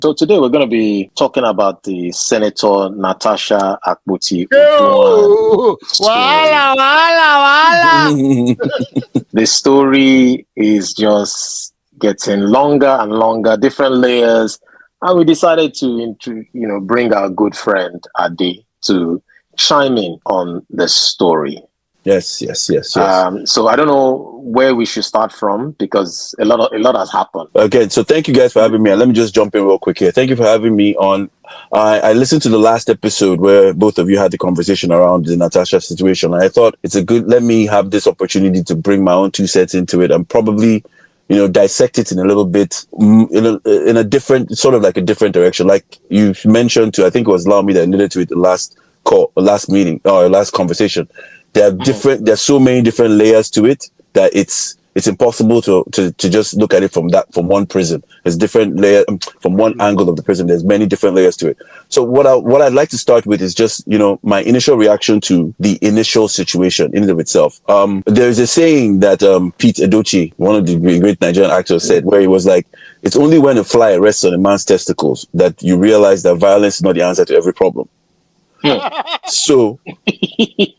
So today we're going to be talking about the Senator Natasha Akpoti. Wala, wala, wala. The story is just getting longer and longer, different layers, and we decided to bring our good friend Ade to chime in on the story. Yes. So I don't know where we should start from because a lot has happened. Okay, so thank you guys for having me. And let me just jump in real quick here. Thank you for having me on. I listened to the last episode where both of you had the conversation around the Natasha situation. And I thought let me have this opportunity to bring my own 2 cents into it and probably, dissect it in a little bit, in a different, sort of like a different direction. Like you mentioned to, I think it was Laomi that alluded to it the last meeting or last conversation. There's so many different layers to it that it's impossible to just look at it from one prism. There's different layers from one angle of the prism. There's many different layers to it. So what I'd like to start with is just, my initial reaction to the initial situation in and of itself. There's a saying that Pete Edochie, one of the great Nigerian actors, said, where he was like, it's only when a fly rests on a man's testicles that you realize that violence is not the answer to every problem. So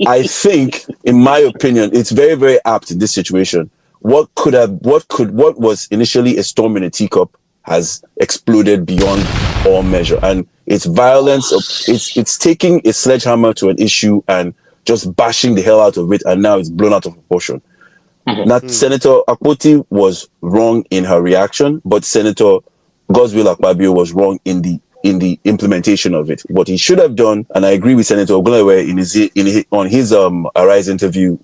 I think, in my opinion, it's very, very apt in this situation. What was initially a storm in a teacup has exploded beyond all measure. And it's violence. It's taking a sledgehammer to an issue and just bashing the hell out of it. And now it's blown out of proportion. Senator Akpoti was wrong in her reaction, but Senator Godswill Akpabio was wrong in the implementation of it. What he should have done, and I agree with Senator Ogunlewe on his Arise interview